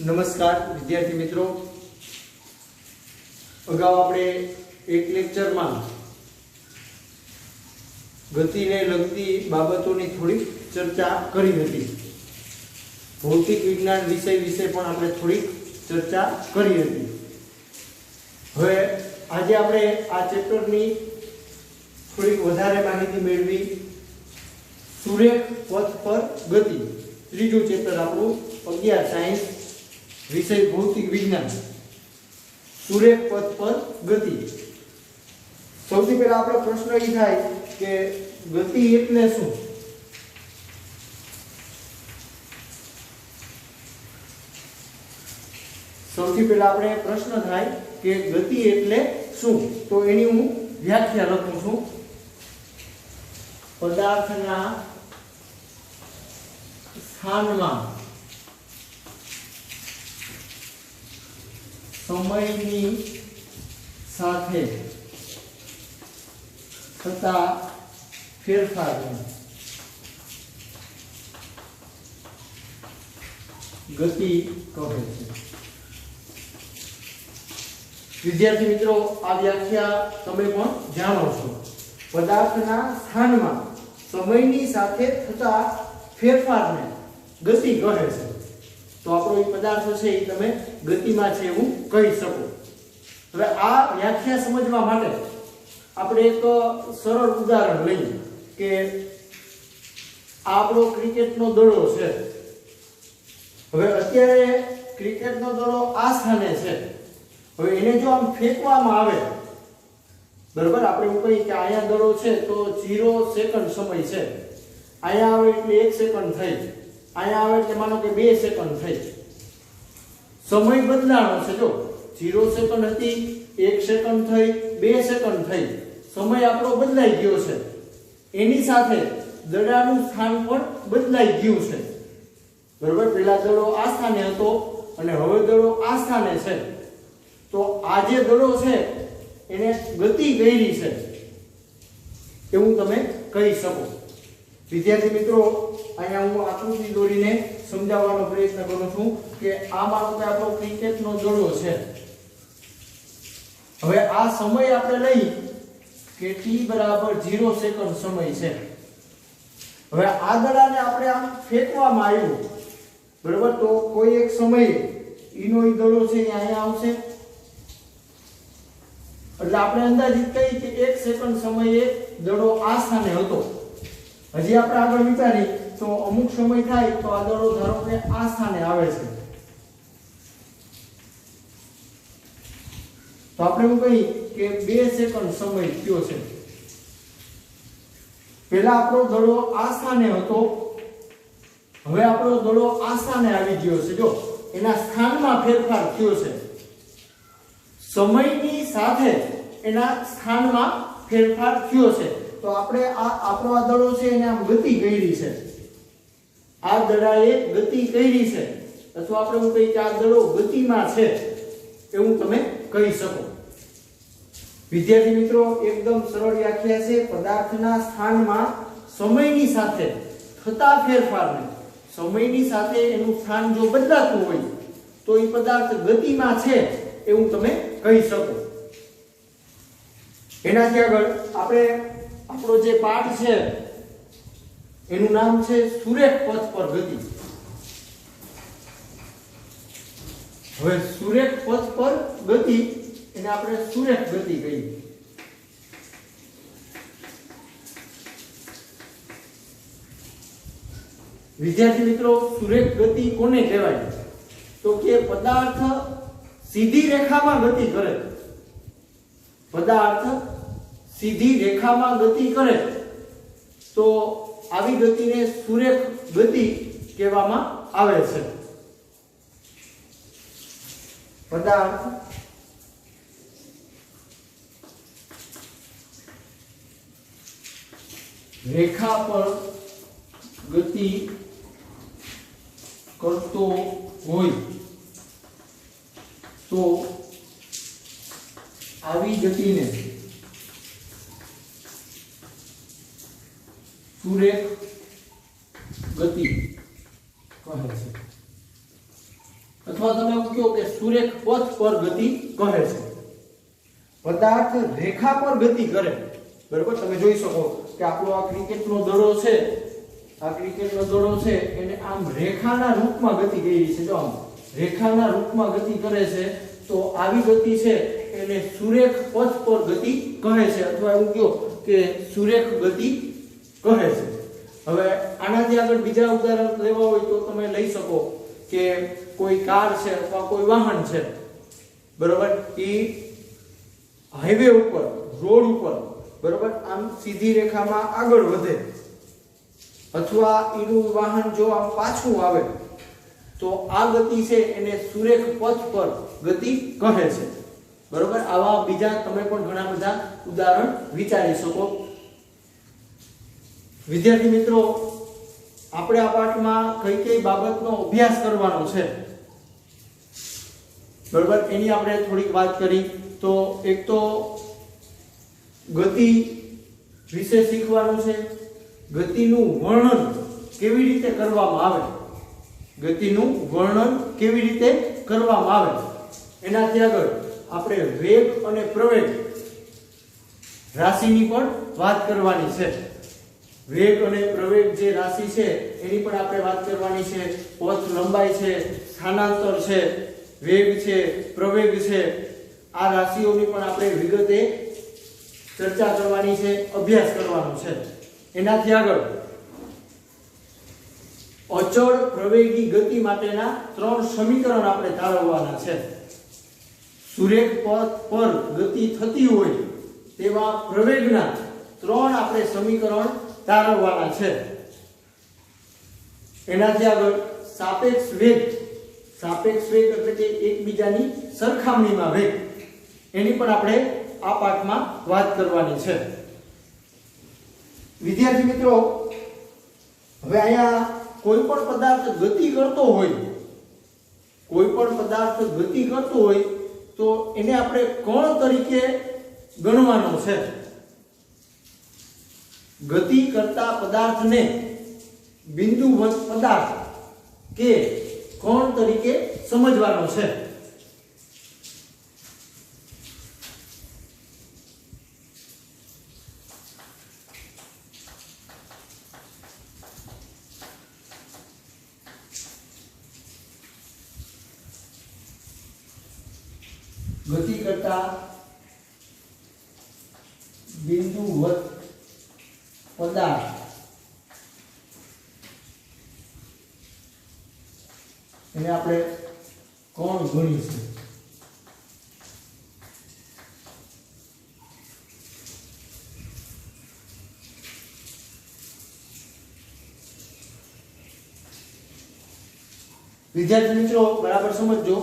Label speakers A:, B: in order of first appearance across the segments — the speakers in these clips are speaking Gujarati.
A: नमस्कार विद्यार्थी मित्रों, अगाऊ आपणे एक लेक्चर में गति ने लगती बाबतों की थोड़ी चर्चा करी हती। भौतिक विज्ञान विषय विषय पण आपणे थोड़ी चर्चा करी हती। हवे आज आपणे आ चेप्टर नी थोड़ी वधारे माहिती मेळवी। सुरेख पथ पर गति त्रीजું चेप्टर आपणुं 11 साइंस विषय भौतिक विज्ञान सुरेख पथ पर गति। सौथी पहला आपणो प्रश्न ए थाय के गति एटले शुं? सौथी पहला आपणे प्रश्न थाय के गति एटले शुं? तो एनी हूँ व्याख्या लखुं छुं। पदार्थना स्थानमा समयनी साथे थता फेरफारने गति कहे छे। विद्यार्थी मित्रों, आ व्याख्या तमे पण जाणो छो। पदार्थना स्थानमा समयनी साथे थता फेरफारने गति कहे छे। तो आपणो पदार्थ छे ए तमे गतिमां छे एवुं कही शको। हवे आ व्याख्या समजवा माटे આપણે એક સરળ ઉદાહરણ લઈએ કે આપણો ક્રિકેટનો દડો છે। હવે અત્યારે ક્રિકેટનો દડો આ સ્થાને છે। હવે એને જો આમ ફેંકવામાં આવે, બરાબર, આપણે એવું કહીએ કે અહીંયા દડો છે તો 0 સેકન્ડ સમય છે, અહીંયા આવે એટલે 1 સેકન્ડ થઈ, અહીંયા આવે એટલે માનો કે 2 સેકન્ડ થઈ, સમય બદલાણો છે। જો 0 સેકન્ડ હતી, 1 સેકન્ડ થઈ, 2 સેકન્ડ થઈ, समय आपणो बदलाई गयो छे। एनी साथे दड़ानुं स्थान पण बदलाई गयुं छे, बराबर। पहेला दड़ो आ स्थाने हतो अने हवे दड़ो आ स्थाने छे। तो आ जे दड़ो छे एने गति करी छे एवुं तमे कही शको। विद्यार्थी मित्रों, अहींया हूँ आकृति दोरीने समजावવાનો प्रयत्न करूं छुं के आ मानो के आपणो क्रिकेटनो दड़ो छे। हवे आ समय आपणे लई के t बराबर 0 सेकंड समय छे। हवे आ दड़ाने आपणे आम फेंकवामां आव्यो, बराबर। तो कोई एक समये ईनो ई दड़ो छे ए अहींया आवशे એટલે આપણે અંદાજિત કહીએ કે 1 સેકન્ડ સમયે દડો આ સ્થાને હતો। હજી આપણે આગળ વિચારી તો અમુક સમય થાય તો આ દડો ધારો કે આ સ્થાને આવે છે। तो આપણે એવું કહીએ કે 2 સેકન્ડ સમય થયો છે। પહેલા આપણો દડો આ સ્થાને હતો, હવે આપણો દડો આ સ્થાને આવી ગયો છે। જો એના સ્થાનમાં ફેરફાર થયો છે, સમયની સાથે એના સ્થાનમાં ફેરફાર થયો છે। તો આપણે આ આપણો આ દડો છે એને આમ ગતિ કરી છે, આ દડાએ ગતિ કરી છે, અથવા આપણે એવું કહીએ કે આ દડો ગતિમાં છે એવું તમે કહી શકો। विद्यार्थी मित्रों, एकदम सरल व्याख्या है। पदार्थना स्थानमा समयनी साथे थता फेरफारने, समयनी साथे एनुं स्थान जो बदलातुं होय तो ई पदार्थ गतिमां छे एवुं तमे कही शको। एनाथी आगळ आपणे आपणो जे पाठ छे एनुं नाम छे सुरेख पथ पर गति। हवे सुरेख पथ पर गति એને આપણે સુરેખ ગતિ કહીએ। વિદ્યાર્થી મિત્રો, સુરેખ ગતિ કોને કહેવાય? તો કે પદાર્થ સીધી રેખામાં ગતિ કરે, પદાર્થ સીધી રેખામાં ગતિ કરે તો આવી ગતિને સુરેખ ગતિ કહેવામાં આવે છે। પદાર્થ रेखा पर गति करतो होय तो आवी गति ने सुरेख गति કહે છે। अथवा तमे एवुं कहो के सुरेख पथ पर गति कहे छे। पदार्थ रेखा पर गति करे, बराबर। तमे जोई शको के आपणो आ क्रिकेटनो दड़ो छे, आ क्रिकेटनो दड़ो छे एने आम रेखाना रूपमां गति करी छे। जो आम रेखाना रूपमां गति करे छे तो आवी गति छे एने सुरेख पथ पर गति कहे छे, अथवा एवुं कहो के सुरेख गति कहे छे। હવે આનાથી આગળ બીજા ઉદાહરણ લેવા હોય તો તમે લઈ શકો કે કોઈ કાર છે અથવા કોઈ વાહન છે, બરોબર, એ હાઈવે ઉપર, રોડ ઉપર, બરોબર, આમ સીધી રેખામાં આગળ વધે, અથવા એનું વાહન જો આમ પાછું આવે તો આ ગતિ છે એને સુરેખ પથ પર ગતિ કહે છે, બરોબર। આવા બીજા તમે પણ ઘણા બધા ઉદાહરણ વિચારી શકો। विद्यार्थी मित्रों, આપણે આ પાઠમાં કઈ બાબતનો અભ્યાસ કરવાનો છે, બરાબર, એની આપણે થોડીક વાત કરી। તો એક તો ગતિ વિશે શીખવાનું છે, ગતિનું વર્ણન કેવી રીતે કરવામાં આવે, ગતિનું વર્ણન કેવી રીતે કરવામાં આવે, એનાથી આગળ આપણે વેગ અને પ્રવેગ રાશિની પણ વાત કરવાની છે। वेग અને પ્રવેગ જે રાશિ છે એની પણ આપણે વાત કરવાની છે। પથ લંબાઈ છે, સ્થાનાંતર છે, વેગ છે, પ્રવેગ છે, આ રાશિઓની પણ આપણે વિગતે ચર્ચા કરવાની છે, અભ્યાસ કરવાનો છે। એનાથી આગળ અચળ પ્રવેગી ગતિ માટેના 3 સમીકરણ આપણે તારવવાના છે। સુરેખ પથ પર ગતિ થતી હોય તેવા પ્રવેગના 3 આપણે સમીકરણ તારવવાના છે। એનાથી આગળ સાપેક્ષ વેગ એટલે કે એકબીજાની સરખામણીમાં વેગ, એની પણ આપણે આ પાઠમાં વાત કરવાની છે। વિદ્યાર્થી મિત્રો, હવે અહીંયા કોઈ પણ પદાર્થ ગતિ કરતો હોય તો એને આપણે કોણ તરીકે ગણવાનો છે। गति करता पदार्थ ने बिंदुवत पदार्थ के कोण तरीके समझवानो छे। गति करता बिंदुवत पदार्थ એને આપણે કોણ ગણીશું। વિદ્યાર્થી મિત્રો, બરાબર સમજો,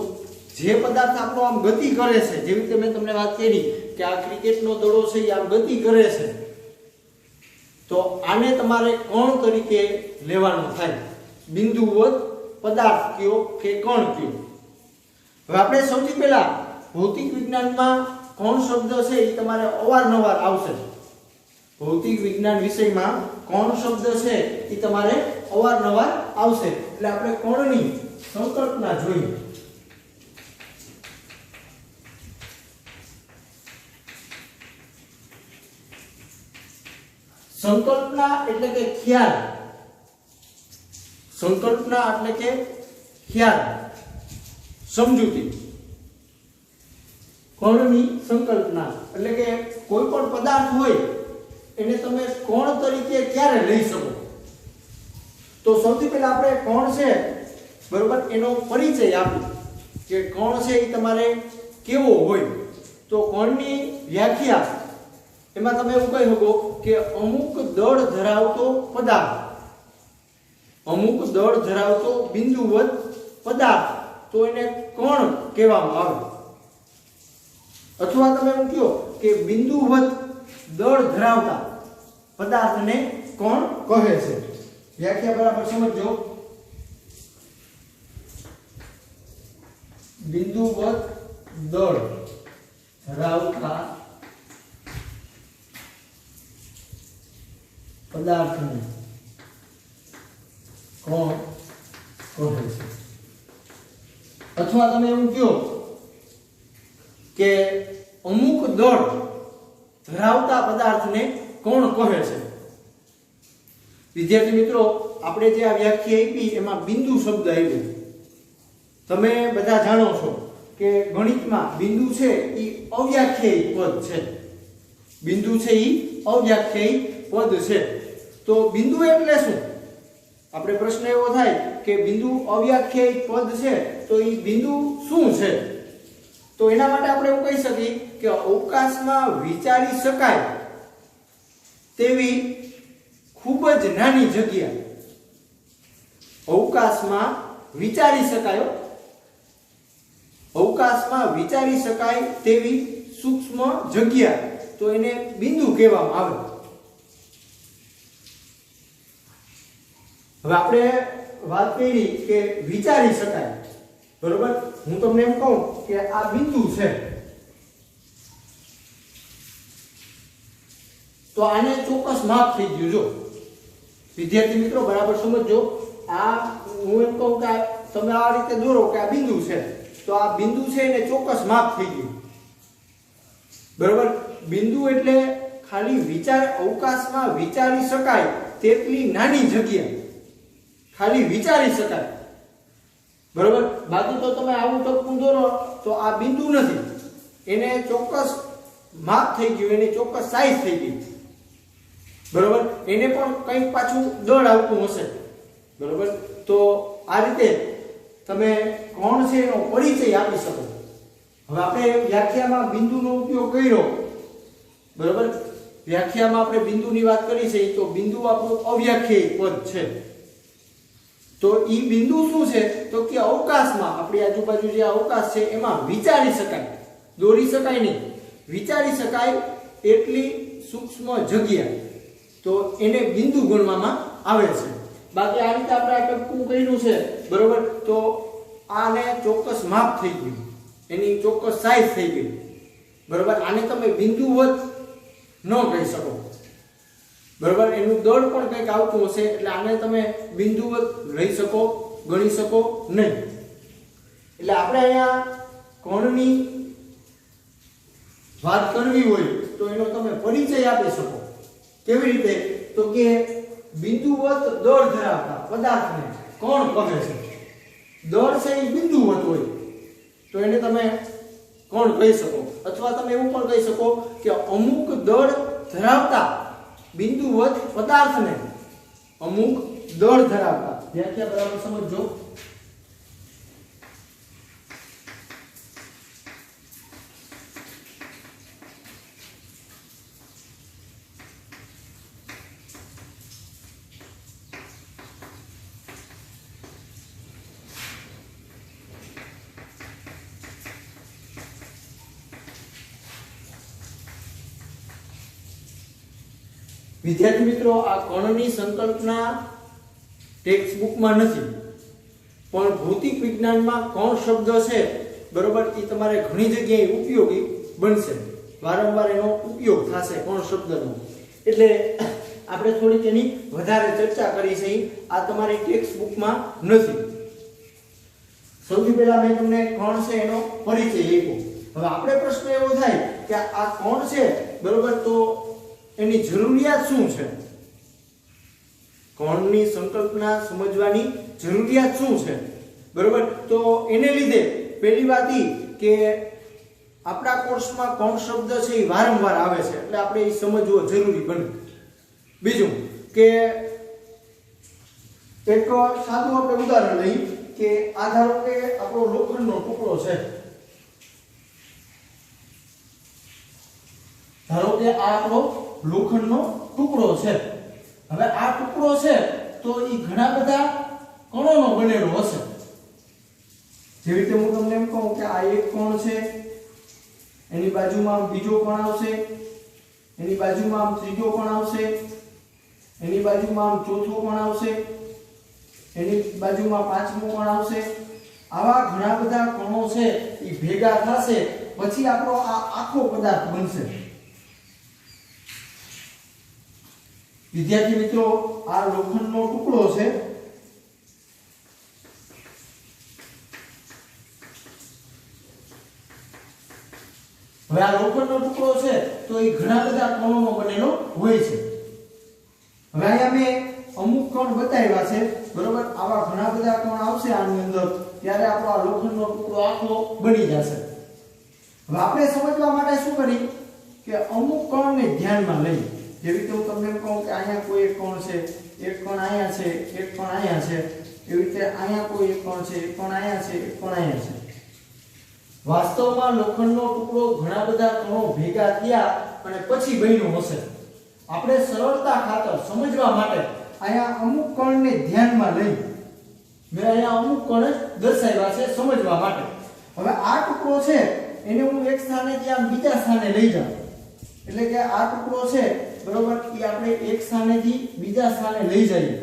A: જે પદાર્થ આપણો આમ ગતિ કરે છે, જેવી રીતે મેં તમને વાત કરી કે આ ક્રિકેટનો દડો છે એ આમ ગતિ કરે છે, તો આને તમારે કોણ તરીકે લેવાનું થાય, બિંદુવત પદાર્થ કયો કે કોણ કયો। હવે આપણે સૌથી પહેલા ભૌતિક વિજ્ઞાનમાં કોણ શબ્દ છે એ તમારે અવારનવાર આવશે। ભૌતિક વિજ્ઞાન વિષયમાં કોણ શબ્દ છે એ તમારે અવારનવાર આવશે, એટલે આપણે કોણની સંકલ્પના જોઈએ। संकल्पना એટલે કે ખ્યાલ, સંકલ્પના એટલે કે ખ્યાલ, સમજૂતી। કોણની સંકલ્પના એટલે કે કોઈ પણ પદાર્થ હોય એને તમે કોણ તરીકે ક્યારે લઈ શકો। તો સૌથી પહેલા આપણે કોણ છે, બરોબર, એનો પરિચય આપી કે કોણ છે એ તમારે કેવો હોય। તો કોણની વ્યાખ્યા એમાં તમે એવું કહી શકો કે અમુક દળ ધરાવતો પદાર્થ, અમુક દળ ધરાવતો બિંદુવત પદાર્થ, તો એને કોણ કહેવામાં આવે। અથવા તમે એમ કહો કે બિંદુવત દળ ધરાવતા પદાર્થને કોણ કહે છે। વ્યાખ્યા બરાબર સમજો। બિંદુવત દળ ધરાવતા પદાર્થને કોણ કહે છે। અથવા તમે એવું કહો કે અમુક દળ ધરાવતા પદાર્થને કોણ કહે છે? વિદ્યાર્થી મિત્રો, આપણે જે આ વ્યાખ્યા આપી એમાં બિંદુ શબ્દ આવ્યો. તમે બધા જાણો છો કે ગણિતમાં બિંદુ છે એ અવ્યાખ્યાયિત પદ છે. બિંદુ છે એ અવ્યાખ્યાયિત પદ છે. તો બિંદુ એટલે શું? આપણે પ્રશ્ન એવો થાય કે બિંદુ અવ્યાખ્યાયિત પદ છે તો એ બિંદુ શું છે? તો એના માટે આપણે એવું કહી શકીએ કે અવકાશમાં વિચારી શકાય તેવી ખૂબ જ નાની જગ્યા. અવકાશમાં વિચારી શકાય, અવકાશમાં વિચારી શકાય તેવી સૂક્ષ્મ જગ્યા, તો એને બિંદુ કહેવામાં આવે. હવે આપણે વાત કરી કે વિચારી શકાય, બરોબર. હું તમને એમ કહું કે આ બિંદુ છે, તો આને ચોક્કસ માપ થઈ ગયું. જો વિદ્યાર્થી મિત્રો બરાબર સમજો. આ હું એમ કહું કે તમે આ રીતે દોરો કે આ બિંદુ છે, તો આ બિંદુ છે એને ચોક્કસ માપ થઈ ગયું, બરોબર. બિંદુ એટલે ખાલી વિચાર, અવકાશમાં વિચારી શકાય તેટલી નાની જગ્યા, ખાલી વિચારી શકાય, બરોબર. બાકી તો તમે આવું ટપકું દોરો તો આ બિંદુ નથી, એને ચોક્કસ માપ થઈ ગયું, એને ચોક્કસ સાઈઝ થઈ ગઈ, બરોબર. એને પણ કંઈક પાછું દળ આવતું હશે, બરોબર. તો આ રીતે તમે કોણ છે એનો પરિચય આપી શકો. હવે આપણે વ્યાખ્યામાં બિંદુનો ઉપયોગ કર્યો, બરોબર. વ્યાખ્યામાં આપણે બિંદુની વાત કરી છે, તો બિંદુ આપણું અવ્યાખ્યાયિત પદ છે. તો ઈ બિંદુ શું છે? તો કે અવકાશમાં, આપણી આજુબાજુ જે અવકાશ છે એમાં વિચારી શકાય, દોરી શકાય નહીં, વિચારી શકાય એટલી સૂક્ષ્મ જગ્યા, તો એને બિંદુ ગણવામાં આવે છે. બાકી આ રીતે આપણે આ ટપકું કર્યું છે, બરોબર. તો આને ચોક્કસ માપ થઈ ગયું, એની ચોક્કસ સાઈઝ થઈ ગઈ, બરોબર. આને તમે બિંદુવત ન કહી શકો, બરોબર. એનું દળ પણ કંઈક આવતું હશે, એટલે આને તમે બિંદુવત લઈ શકો, ગણી શકો નહીં. એટલે આપણે અહીંયા કોણની વાત કરવી હોય તો એનો તમે પરિચય આપી શકો. કેવી રીતે? તો કે બિંદુવત દળ ધરાવતા પદાર્થને કોણ કહે છે? દળ છે એ બિંદુવત હોય તો એને તમે કોણ કહી શકો. અથવા તમે એવું પણ કહી શકો કે અમુક દળ ધરાવતા બિંદુવત પદાર્થને, અમુક દળ ધરાવતા. વ્યાખ્યા બરાબર સમજો. વિદ્યાર્થી મિત્રો, આ કણની સંકલ્પના ટેક્સ્ટ બુકમાં નથી, પણ ભૌતિક વિજ્ઞાનમાં કણ શબ્દ છે, બરોબર, એ તમારે ઘણી જગ્યાએ ઉપયોગી બનશે, વારંવાર એનો ઉપયોગ થશે કણ શબ્દનો. એટલે આપણે થોડીક એની વધારે ચર્ચા કરી છે. આ તમારી ટેક્સ્ટ બુકમાં નથી. સૌથી પહેલા મેં તમને કણ છે એનો પરિચય આપ્યો. હવે આપણે પ્રશ્ન એવો થાય કે આ કણ છે, બરોબર, તો એની જરૂરિયાત શું છે? કણની સંકલ્પના સમજવાની જરૂરિયાત શું છે, બરોબર. તો એને લીધે પહેલી વાત એ કે આપણા કોર્સમાં કણ શબ્દ છે એ વારંવાર આવે છે, એટલે આપણે એ સમજવો જરૂરી બને. બીજું કે એક સાદું આપણે ઉદાહરણ લઈએ કે આ ધારો કે આપણો લોખંડનો ટુકડો છે. ધારો કે આ આપણો લોખંડનો ટુકડો છે. હવે આ ટુકડો છે તો એ ઘણા બધા કણોનો બનેલો હશે. જેવી રીતે હું તમને એમ કહું કે આ એક કણ છે, એની બાજુમાં બીજો કણ આવશે, એની બાજુમાં આમ ત્રીજો કણ આવશે, એની બાજુમાં આમ ચોથો કણ આવશે, એની બાજુમાં પાંચમો કણ આવશે. આવા ઘણા બધા કણો છે એ ભેગા થશે, પછી આપણો આ આખો પદાર્થ બનશે. વિદ્યાર્થી મિત્રો, આ લોખંડનો ટુકડો છે, હવે આ લોખંડનો ટુકડો છે તો એ ઘણા બધા કણોનો બનેલો હોય છે. હવે અહીંયા મેં અમુક કણ બતાવ્યા છે, બરોબર. આવા ઘણા બધા કણ આવશે આની અંદર, ત્યારે આપણો આ લોખંડનો ટુકડો આખો બની જશે. હવે આપણે સમજવા માટે શું કરી કે અમુક કણને ધ્યાનમાં લઈ. જેવી રીતે હું તમને એમ કહું કે અહીંયા કોઈ એક કણ છે, એક કણ અહીંયા છે, એક કણ અહીંયા છે, એવી રીતે અહીંયા કોઈ એક કણ છે, એક કણ અહીંયા છે, એક કણ અહીંયા છે. વાસ્તવમાં લોખંડનો ટુકડો ઘણા બધા કણો ભેગા થયા અને પછી બન્યો હશે. આપણે સરળતા ખાતર સમજવા માટે અહીંયા અમુક કણને ધ્યાનમાં લઈ મેં અહીંયા અમુક કણ દર્શાવ્યા છે સમજવા માટે. હવે આ ટુકડો છે એને હું એક સ્થાનેથી આમ બીજા સ્થાને લઈ જાઉં, એટલે કે આ ટુકડો છે, બરોબર, એ આપણે એક સ્થાનેથી બીજા સ્થાને લઈ જઈએ.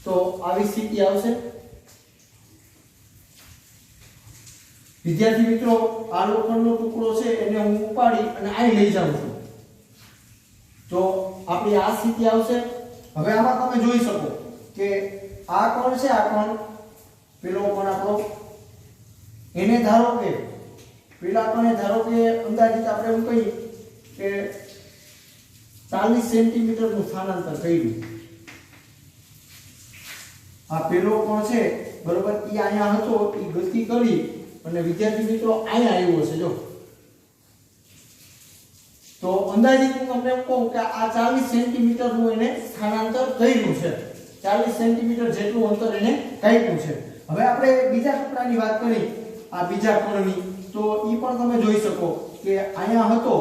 A: તો આવી સ્થિતિ આવશે. વિદ્યાર્થી મિત્રો, આ લોખંડનો ટુકડો છે એને હું ઉપાડી અને અહીં લઈ જાઉં છું તો આપણી આ સ્થિતિ આવશે. હવે આમાં તમે જોઈ શકો કે આ કોણ છે, આ કોણ પેલો કોણ આપણો, એને ધારો કે પેલા કોણે ધારો કે અંદાજિત આપણે એમ કહીએ કે 40 સેન્ટીમીટર નું સ્થાનાંતર કર્યું. આ પેલો કોણ છે, બરોબર, એ અહીંયા હતો, એ ગતિ કરી અને વિદ્યાર્થી મિત્રો અહીંયા આવ્યો છે. જો તો અંદાજિત હું તમને એમ કહું કે આ 40 સેન્ટીમીટર નું એને સ્થાનાંતર કર્યું છે, 40 સેન્ટીમીટર જેટલું અંતર એને કાપ્યું છે. હવે આપણે બીજા ટુકડાની વાત કરી, આ બીજા કણની, તો ઈ પણ તમે જોઈ શકો કે અહીંયા હતો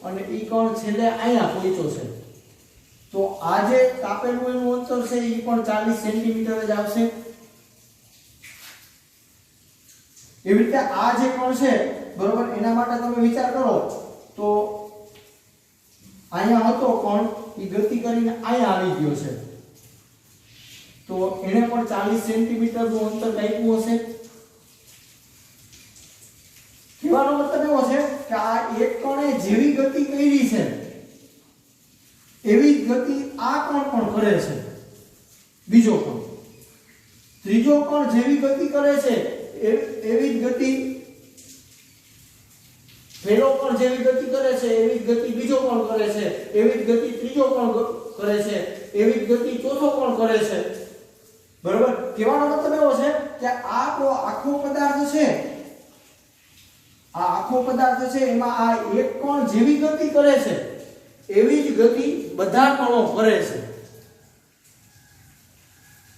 A: અને ઈ કણ છેલ્લે અહીંયા પહોંચ્યો છે. તો આ જે કાપેલું એનું અંતર છે ઈ પણ 40 સેન્ટીમીટર જ આવશે. એવી રીતે આ જે કણ છે, બરોબર, એના માટે તમે વિચાર કરો તો અહીંયા હતો કણ, ઈ ગતિ કરીને અહીંયા આવી ગયો છે, તો એને પણ 40 સેન્ટીમીટર નું અંતર કાપ્યું હશે. કહેવાનો મતલબ એવો છે કે આ એક કણે જેવી ગતિ કરી છે એવી જ ગતિ આ કણ પણ કરે છે. બીજો કણ, ત્રીજો કણ જેવી ગતિ કરે છે એવી જ ગતિ પહેલો કણ જેવી ગતિ કરે છે એવી જ ગતિ બીજો કણ કરે છે, એવી જ ગતિ ત્રીજો કણ કરે છે, એવી જ ગતિ ચોથો કણ કરે છે. બરોબર. કહેવાનો મતલબ એવો છે કે આ આખો પદાર્થ છે, આ આખો પદાર્થ છે એમાં આ એક કણ જેવી ગતિ કરે છે એવી જ ગતિ બધા કણો કરે છે.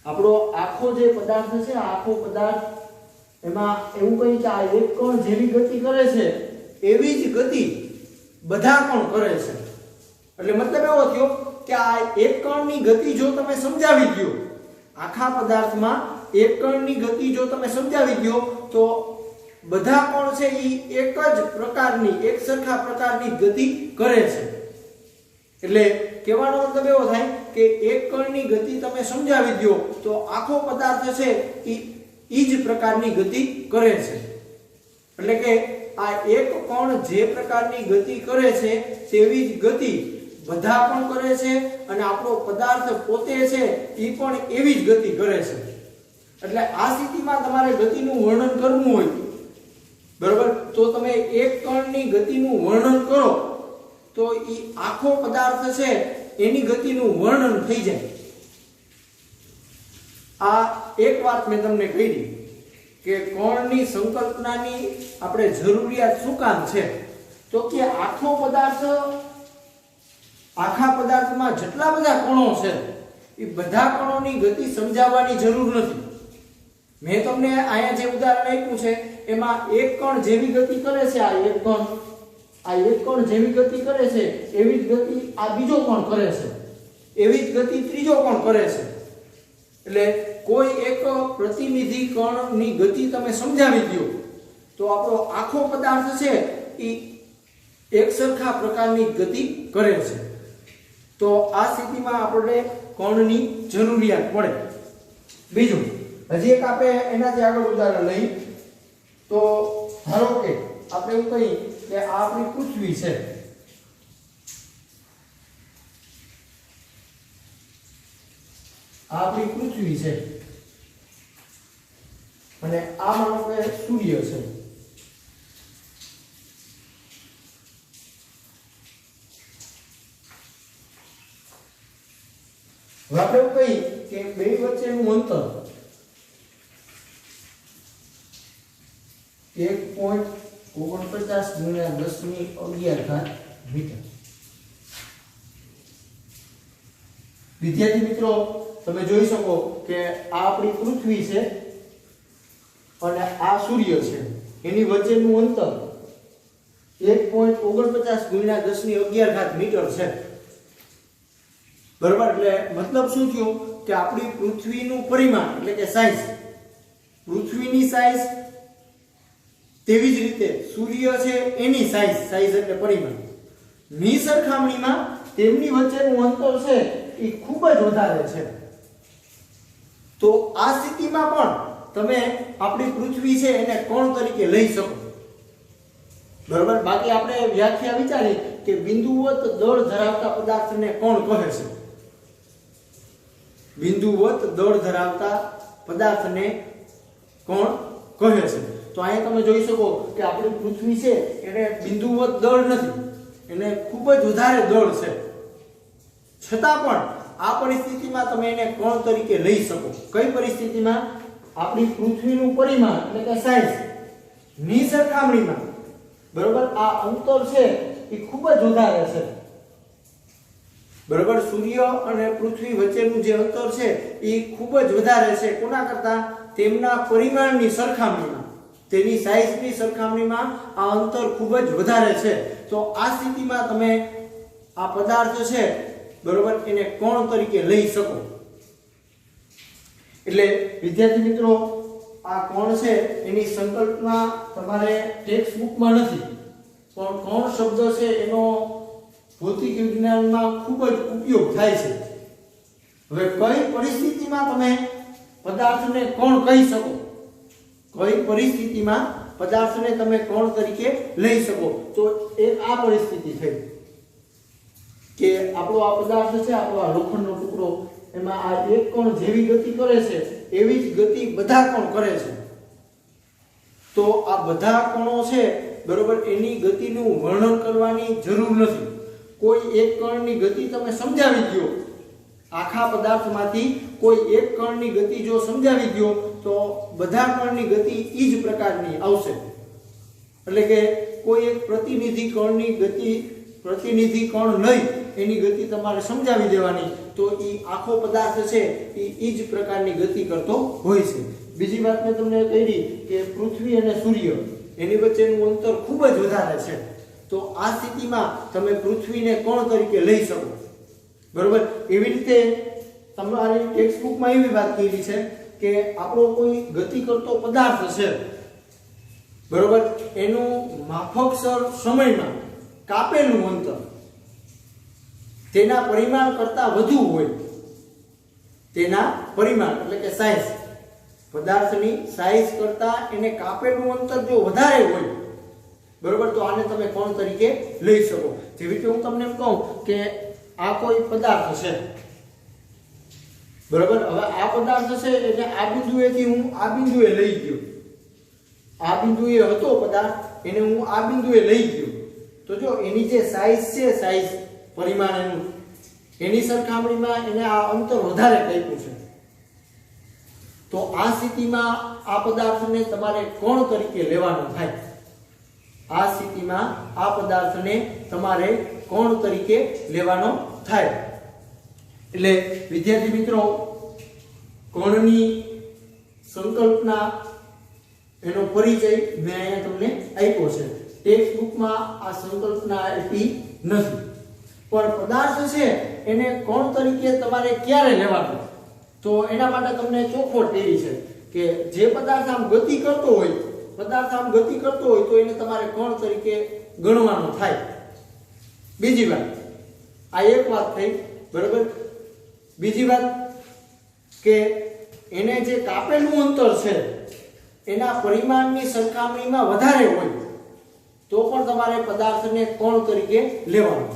A: આપણો આખો જે પદાર્થ છે, આખો પદાર્થ, એમાં એવું કહી કે આ એક કણ જેવી ગતિ કરે છે એવી જ ગતિ બધા કણ કરે છે. એટલે મતલબ એવો થયો કે આ એક કણની ગતિ જો તમે સમજાવી દો, આખા પદાર્થમાં એક કણની ગતિ જો તમે સમજાવી દો તો બધા કણ છે એ એક જ પ્રકારની, એક સરખા પ્રકારની ગતિ કરે છે. એટલે કહેવાનો મતલબ એવો થાય કે એક કણની ગતિ તમે સમજાવી દો તો આખો પદાર્થ છે એ જ પ્રકારની ગતિ કરે છે. એટલે કે આ એક કણ જે પ્રકારની ગતિ કરે છે તેવી જ ગતિ બધા પણ કરે છે અને આપણો પદાર્થ પોતે છે એ પણ એવી જ ગતિ કરે છે. એટલે આ સ્થિતિમાં તમારે ગતિનું વર્ણન કરવું હોય, બરોબર, તો તમે એક કણની ગતિનું વર્ણન કરો તો એ આખો પદાર્થ છે એની ગતિનું વર્ણન થઈ જાય. આ એક વાત મેં તમને કહી કે કણની સંકલ્પનાની આપણે જરૂરિયાત શું કામ છે, તો કે આખો પદાર્થ, આખા પદાર્થમાં જેટલા બધા કણો છે એ બધા કણોની ગતિ સમજાવવાની જરૂર નથી. મેં તમને અહીંયા જે ઉદાહરણ આપ્યું છે એમાં એક કણ જેવી ગતિ કરે છે, આ એક કણ જેવી ગતિ કરે છે એવી જ ગતિ આ બીજો કણ કરે છે, એવી જ ગતિ ત્રીજો કણ કરે છે. એટલે કોઈ એક પ્રતિનિધિ કણની ગતિ તમે સમજાવી દો તો આપણો આખો પદાર્થ છે એ એક સરખા પ્રકારની ગતિ કરે છે. તો આ સ્થિતિમાં આપણે કણની જરૂરિયાત પડે. બીજું, હજી એક આપણે એનાથી આગળ ઉદાહરણ લઈ તો ધારો કે આપણે એવું કહીએ કે આ આપણી પૃથ્વી છે. આ આપણી પૃથ્વી છે અને આ માનો કે સૂર્ય છે. હવે આપણે એવું કહીએ કે બે વચ્ચેનું અંતર 1.49 ગુણ્યા 10⁻11 મીટર. વિદ્યાર્થી મિત્રો તમે જોઈ શકો કે આ આપણી પૃથ્વી છે અને આ સૂર્ય છે. એની વચ્ચેનું અંતર 1.49 ગુણ્યા 10⁻11 મીટર છે. બરાબર. એટલે મતલબ શું થયો કે આપણી પૃથ્વીનું પરિમાણ એટલે કે સાઈઝ, પૃથ્વીની સાઈઝ તેવી જ રીતે સૂર્ય છે એની સાઈઝ એટલે પરિમાણ ની સરખામણીમાં તેમની વચ્ચેનું અંતર છે એ ખૂબ જ વધારે છે. તો આ સ્થિતિમાં પણ તમે આપણી પૃથ્વી છે એને કોણ તરીકે લઈ શકો. બરાબર. બાકી આપણે વ્યાખ્યા વિચારી કે બિંદુવત દળ ધરાવતા પદાર્થને કોણ કહે છે. બિંદુવત દળ ધરાવતા પદાર્થને કોણ કહે છે. તો અહીંયા તમે જોઈ શકો કે આપણી પૃથ્વી છે એને બિંદુવત દળ નથી, એને ખૂબ જ વધારે દળ છે. છતાં પણ આ પરિસ્થિતિમાં તમે એને કોણ તરીકે લઈ શકો. કઈ પરિસ્થિતિમાં? આપણી પૃથ્વીનું પરિમાણ એટલે કે સાઈઝ ની સરખામણીમાં બરોબર આ અંતર છે એ ખૂબ જ વધારે છે. બરોબર. સૂર્ય અને પૃથ્વી વચ્ચેનું જે અંતર છે એ ખૂબ જ વધારે છે. કોના કરતા? તેમના પરિમાણની સરખામણીમાં, તેની સાઈઝની સરખામણીમાં આ અંતર ખૂબ જ વધારે છે. તો આ સ્થિતિમાં તમે આ પદાર્થ છે બરોબર એને કોણ તરીકે લઈ શકો. એટલે વિદ્યાર્થી મિત્રો આ કોણ છે એની સંકલ્પના તમારે ટેક્સ્ટ બુકમાં નથી, પણ કોણ શબ્દ છે એનો ભૌતિક વિજ્ઞાનમાં ખૂબ જ ઉપયોગ થાય છે. હવે કઈ પરિસ્થિતિમાં તમે પદાર્થને કોણ કહી શકો? કઈ પરિસ્થિતિમાં પદાર્થને તમે કોણ તરીકે લઈ શકો? તો એક આ પરિસ્થિતિ થઈ કે આપણો આ પદાર્થ છે, આપણો આ લોખંડનો ટુકડો, એમાં આ એક કણ જેવી ગતિ કરે છે એવી જ ગતિ બધા કણ કરે છે. તો આ બધા કણો છે બરોબર એની ગતિનું વર્ણન કરવાની જરૂર નથી. કોઈ એક કણની ગતિ તમે સમજાવી દો, આખા પદાર્થમાંથી કોઈ એક કણની ગતિ જો સમજાવી દો તો બધા કણની ગતિ એ જ પ્રકારની આવશે. એટલે કે કોઈ એક પ્રતિનિધિ કણની ગતિ, પ્રતિનિધિ કણ લઈ એની ગતિ તમારે સમજાવી દેવાની તો એ આખો પદાર્થ છે એ જ પ્રકારની ગતિ કરતો હોય છે. બીજી વાત મેં તમને કહી કે પૃથ્વી અને સૂર્ય એની વચ્ચેનું અંતર ખૂબ જ વધારે છે. તો આ સ્થિતિમાં તમે પૃથ્વીને કોણ તરીકે લઈ શકો. બરોબર. એવી રીતે તમારી ટેક્સ્ટ બુકમાં એવી વાત કરેલી છે કે આપણો કોઈ ગતિ કરતો પદાર્થ છે બરોબર એનું માફકસર સમયમાં કાપેલું અંતર તેના પરિમાણ કરતા વધુ હોય. તેના પરિમાણ એટલે કે સાઈઝ, પદાર્થની સાઈઝ કરતા એને કાપેલું અંતર જો વધારે હોય બરોબર તો આને તમે કોણ તરીકે લઈ શકો. જેવી રીતે હું તમને એમ કહું કે આ કોઈ પદાર્થ છે બરોબર. હવે આ પદાર્થ છે એટલે આ બિંદુએથી હું આ બિંદુએ લઈ ગયો, આ બિંદુએ હતો પદાર્થ એને હું આ બિંદુએ લઈ ગયો તો જો એની જે સાઈઝ છે, સાઈઝ પરિમાણ એનું, એની સરખામણીમાં એને આ અંતર વધારે કાપ્યું છે. તો આ સ્થિતિમાં આ પદાર્થને તમારે કોણ તરીકે લેવાનો થાય. આ સ્થિતિમાં આ પદાર્થને તમારે કોણ તરીકે લેવાનો થાય. એટલે વિદ્યાર્થી મિત્રો કોણની સંકલ્પના એનો પરિચય મેં અહીંયા તમને આપ્યો છે. ટેક્સ્ટ બુકમાં આ સંકલ્પના આપી નથી, પણ પદાર્થ છે એને કોણ તરીકે તમારે ક્યારે લેવાનો તો એના માટે તમને ચોખવટ કરી છે કે જે પદાર્થ આમ ગતિ કરતો હોય, પદાર્થ આમ ગતિ કરતો હોય તો એને તમારે કોણ તરીકે ગણવાનો થાય. બીજી વાત, આ એક વાત થઈ બરાબર. બીજી વાત કે એને જે કાપેલું અંતર છે એના પરિમાણની સરખામણીમાં વધારે હોય તો પણ તમારે પદાર્થને કોણ તરીકે લેવાનો.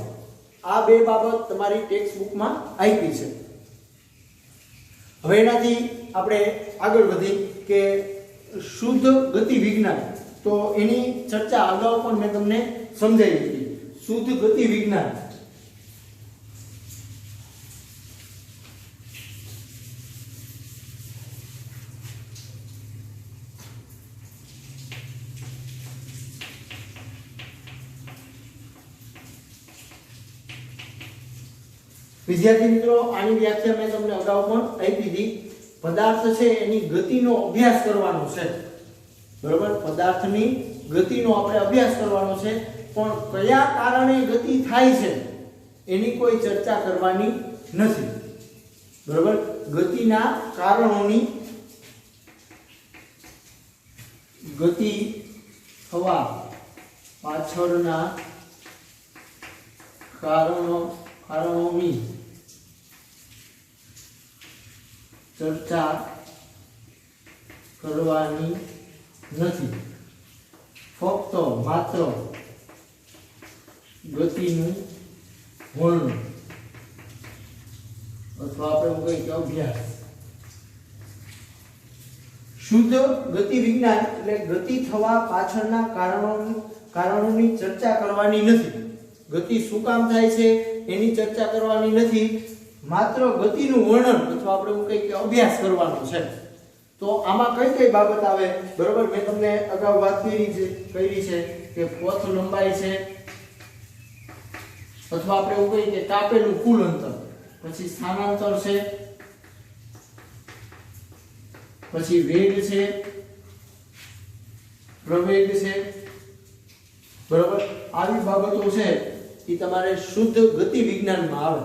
A: આ બે બાબત તમારી ટેક્સ્ટ બુકમાં આપી છે. હવે એનાથી આપણે આગળ વધી કે શુદ્ધ ગતિ વિજ્ઞાન, તો એની ચર્ચા અગાઉ પણ મેં તમને સમજાવી હતી. શુદ્ધ ગતિ વિજ્ઞાન વિદ્યાર્થી મિત્રો, આની વ્યાખ્યા મેં તમને અગાઉ પણ આપી હતી. પદાર્થ છે એની ગતિનો અભ્યાસ કરવાનો છે, બરોબર. પદાર્થની ગતિનો આપણે અભ્યાસ કરવાનો છે, પણ કયા કારણે ગતિ થાય છે એની કોઈ ચર્ચા કરવાની નથી, બરોબર. ગતિના કારણોની, ગતિ થવા પાછળના કારણોની ચર્ચા કરવાની નથી. ફક્ત માત્ર ગતિનું વર્ણન અથવા આપણે કહીએ કે અભ્યાસ. શુદ્ધ ગતિ વિજ્ઞાન એટલે ગતિ થવા પાછળના કારણોની ચર્ચા કરવાની નથી. ગતિ શું કામ થાય છે એની ચર્ચા કરવાની નથી, માત્ર ગતિનું વર્ણન અથવા આપણે એવું કહીએ કે અભ્યાસ કરવાનો છે. તો આમાં કઈ કઈ બાબત આવે, બરોબર. મેં તમને અગાઉ વાત કરી છે કે પથ લંબાઈ છે, અથવા આપણે એવું કહીએ કે કાપેલું કુલ અંતર, પછી સ્થાનાંતર છે, પછી વેગ છે, પ્રવેગ છે, બરોબર. આવી બાબતો છે એ તમારે શુદ્ધ ગતિ વિજ્ઞાનમાં આવે.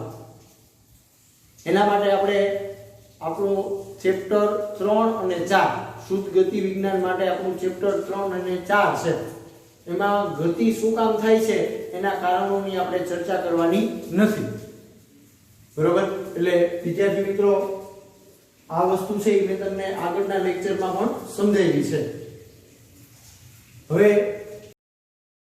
A: એના માટે આપણે આપણું ચેપ્ટર 3 અને 4, શુદ્ધ ગતિ વિજ્ઞાન માટે આપણું ચેપ્ટર 3 અને 4 છે. એમાં ગતિ શું કામ થાય છે એના કારણોની આપણે ચર્ચા કરવાની નથી, બરોબર. એટલે વિદ્યાર્થી મિત્રો, આ વસ્તુ છે એ મેં તમને આગળના લેક્ચરમાં પણ સમજાવી છે. હવે